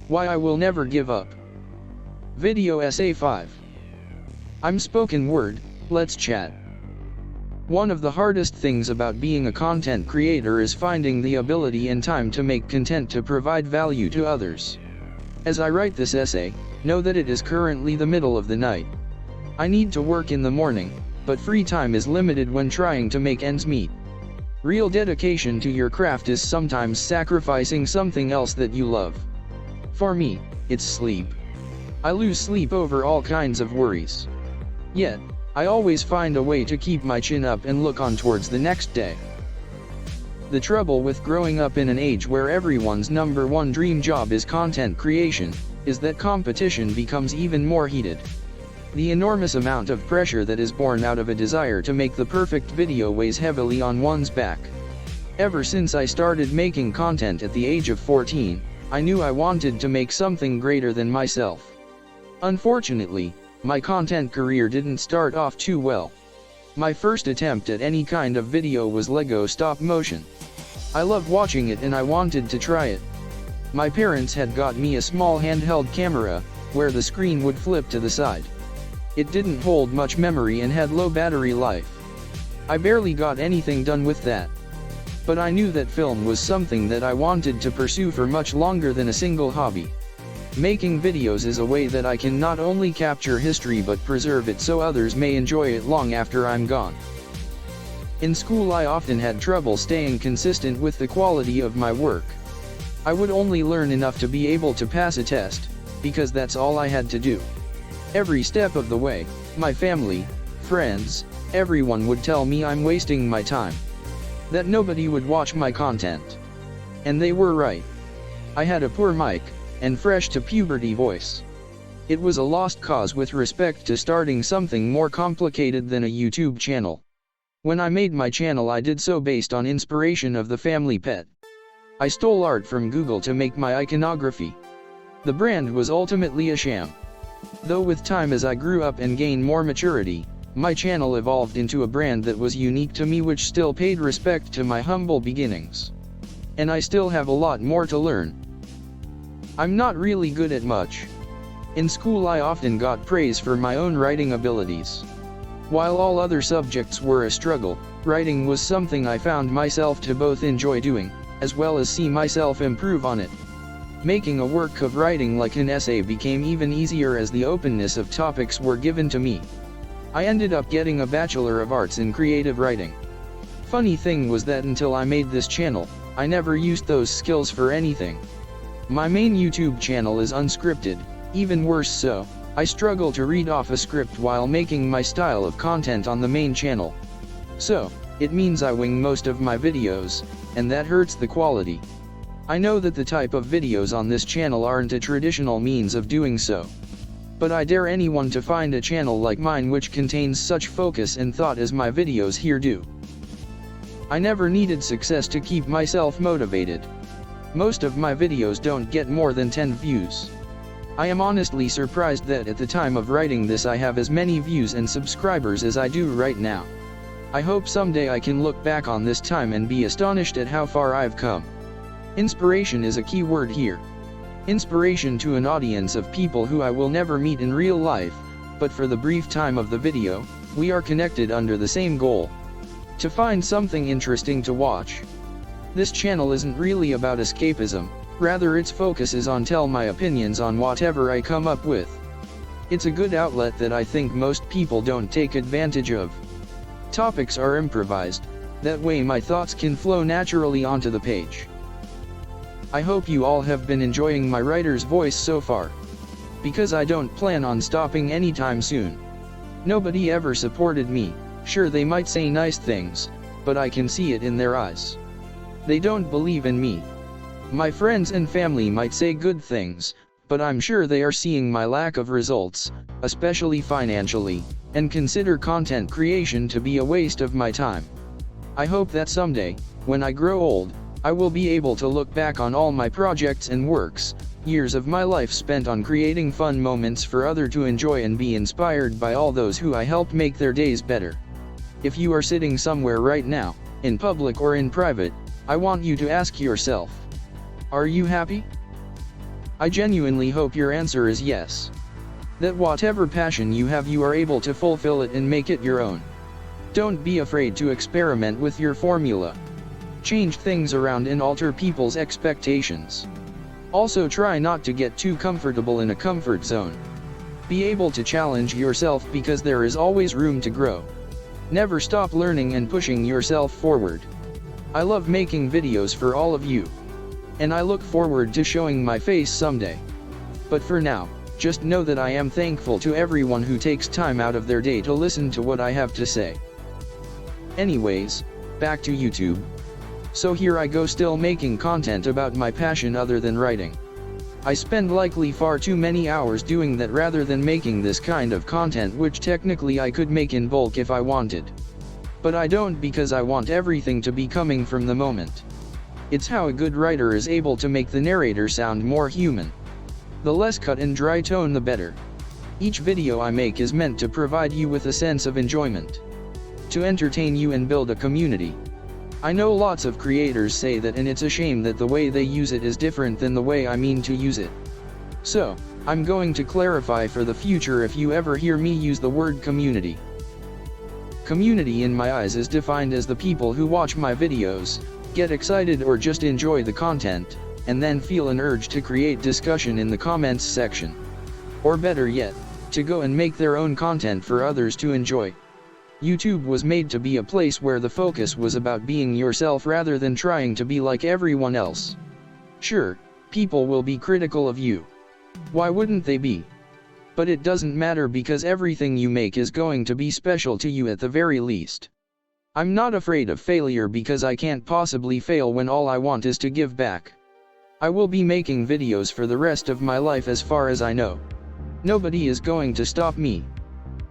Why I will never give up. Video Essay 5. I'm spoken word, let's chat. One of the hardest things about being a content creator is finding the ability and time to make content to provide value to others. As I write this essay, know that it is currently the middle of the night. I need to work in the morning, but free time is limited when trying to make ends meet. Real dedication to your craft is sometimes sacrificing something else that you love. For me, it's sleep. I lose sleep over all kinds of worries. Yet, I always find a way to keep my chin up and look on towards the next day. The trouble with growing up in an age where everyone's number one dream job is content creation, is that competition becomes even more heated. The enormous amount of pressure that is born out of a desire to make the perfect video weighs heavily on one's back. Ever since I started making content at the age of 14, I knew I wanted to make something greater than myself. Unfortunately, my content career didn't start off too well. My first attempt at any kind of video was Lego stop motion. I loved watching it and I wanted to try it. My parents had got me a small handheld camera, where the screen would flip to the side. It didn't hold much memory and had low battery life. I barely got anything done with that. But I knew that film was something that I wanted to pursue for much longer than a single hobby. Making videos is a way that I can not only capture history but preserve it so others may enjoy it long after I'm gone. In school I often had trouble staying consistent with the quality of my work. I would only learn enough to be able to pass a test, because that's all I had to do. Every step of the way, my family, friends, everyone would tell me I'm wasting my time. That nobody would watch my content. And they were right. I had a poor mic, and fresh to puberty voice. It was a lost cause with respect to starting something more complicated than a YouTube channel. When I made my channel I did so based on inspiration of the family pet. I stole art from Google to make my iconography. The brand was ultimately a sham. Though with time as I grew up and gained more maturity, my channel evolved into a brand that was unique to me which still paid respect to my humble beginnings. And I still have a lot more to learn. I'm not really good at much. In school I often got praise for my own writing abilities. While all other subjects were a struggle, writing was something I found myself to both enjoy doing, as well as see myself improve on it. Making a work of writing like an essay became even easier as the openness of topics were given to me. I ended up getting a Bachelor of Arts in Creative Writing. Funny thing was that until I made this channel, I never used those skills for anything. My main YouTube channel is unscripted, even worse so, I struggle to read off a script while making my style of content on the main channel. So, it means I wing most of my videos, and that hurts the quality. I know that the type of videos on this channel aren't a traditional means of doing so. But I dare anyone to find a channel like mine which contains such focus and thought as my videos here do. I never needed success to keep myself motivated. Most of my videos don't get more than 10 views. I am honestly surprised that at the time of writing this I have as many views and subscribers as I do right now. I hope someday I can look back on this time and be astonished at how far I've come. Inspiration is a key word here. Inspiration to an audience of people who I will never meet in real life, but for the brief time of the video, we are connected under the same goal. To find something interesting to watch. This channel isn't really about escapism, rather its focus is on tell my opinions on whatever I come up with. It's a good outlet that I think most people don't take advantage of. Topics are improvised, that way my thoughts can flow naturally onto the page. I hope you all have been enjoying my writer's voice so far. Because I don't plan on stopping anytime soon. Nobody ever supported me, sure they might say nice things, but I can see it in their eyes. They don't believe in me. My friends and family might say good things, but I'm sure they are seeing my lack of results, especially financially, and consider content creation to be a waste of my time. I hope that someday, when I grow old, I will be able to look back on all my projects and works, years of my life spent on creating fun moments for others to enjoy and be inspired by all those who I helped make their days better. If you are sitting somewhere right now, in public or in private, I want you to ask yourself, are you happy? I genuinely hope your answer is yes. That whatever passion you have, you are able to fulfill it and make it your own. Don't be afraid to experiment with your formula. Change things around and alter people's expectations. Also, try not to get too comfortable in a comfort zone. Be able to challenge yourself because there is always room to grow. Never stop learning and pushing yourself forward. I love making videos for all of you. And I look forward to showing my face someday. But for now, just know that I am thankful to everyone who takes time out of their day to listen to what I have to say. Anyways, back to YouTube. So here I go, still making content about my passion other than writing. I spend likely far too many hours doing that rather than making this kind of content, which technically I could make in bulk if I wanted. But I don't, because I want everything to be coming from the moment. It's how a good writer is able to make the narrator sound more human. The less cut and dry tone, the better. Each video I make is meant to provide you with a sense of enjoyment, to entertain you and build a community. I know lots of creators say that, and it's a shame that the way they use it is different than the way I mean to use it. So, I'm going to clarify for the future if you ever hear me use the word community. Community in my eyes is defined as the people who watch my videos, get excited or just enjoy the content, and then feel an urge to create discussion in the comments section. Or better yet, to go and make their own content for others to enjoy. YouTube was made to be a place where the focus was about being yourself rather than trying to be like everyone else. Sure, people will be critical of you. Why wouldn't they be? But it doesn't matter, because everything you make is going to be special to you at the very least. I'm not afraid of failure because I can't possibly fail when all I want is to give back. I will be making videos for the rest of my life as far as I know. Nobody is going to stop me.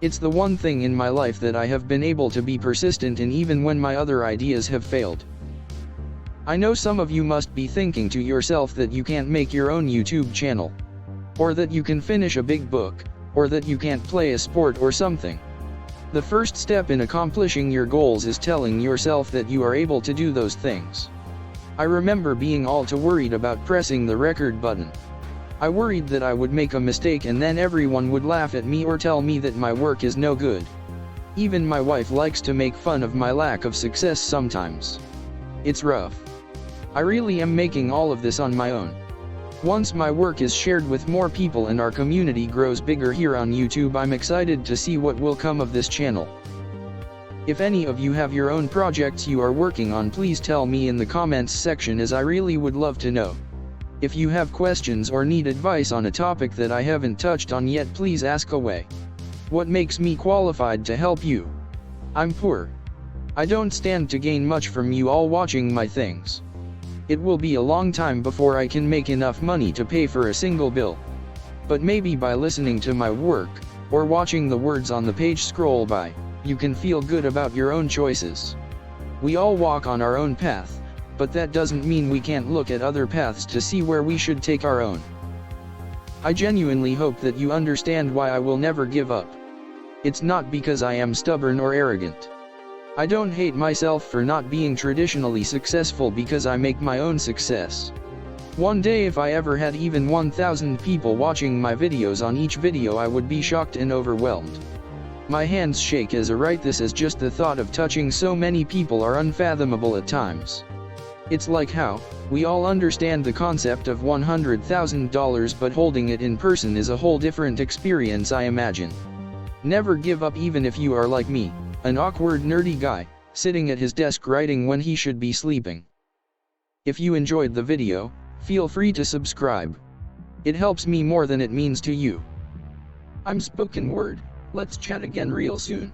It's the one thing in my life that I have been able to be persistent in even when my other ideas have failed. I know some of you must be thinking to yourself that you can't make your own YouTube channel. Or that you can finish a big book, or that you can't play a sport or something. The first step in accomplishing your goals is telling yourself that you are able to do those things. I remember being all too worried about pressing the record button. I worried that I would make a mistake and then everyone would laugh at me or tell me that my work is no good. Even my wife likes to make fun of my lack of success sometimes. It's rough. I really am making all of this on my own. Once my work is shared with more people and our community grows bigger here on YouTube, I'm excited to see what will come of this channel. If any of you have your own projects you are working on, please tell me in the comments section, as I really would love to know. If you have questions or need advice on a topic that I haven't touched on yet, please ask away. What makes me qualified to help you? I'm poor. I don't stand to gain much from you all watching my things. It will be a long time before I can make enough money to pay for a single bill. But maybe by listening to my work, or watching the words on the page scroll by, you can feel good about your own choices. We all walk on our own path, but that doesn't mean we can't look at other paths to see where we should take our own. I genuinely hope that you understand why I will never give up. It's not because I am stubborn or arrogant. I don't hate myself for not being traditionally successful, because I make my own success. One day, if I ever had even 1,000 people watching my videos on each video, I would be shocked and overwhelmed. My hands shake as I write this, as just the thought of touching so many people are unfathomable at times. It's like how we all understand the concept of $100,000, but holding it in person is a whole different experience, I imagine. Never give up, even if you are like me, an awkward nerdy guy, sitting at his desk writing when he should be sleeping. If you enjoyed the video, feel free to subscribe. It helps me more than it means to you. I'm Spoken Word. Let's chat again real soon.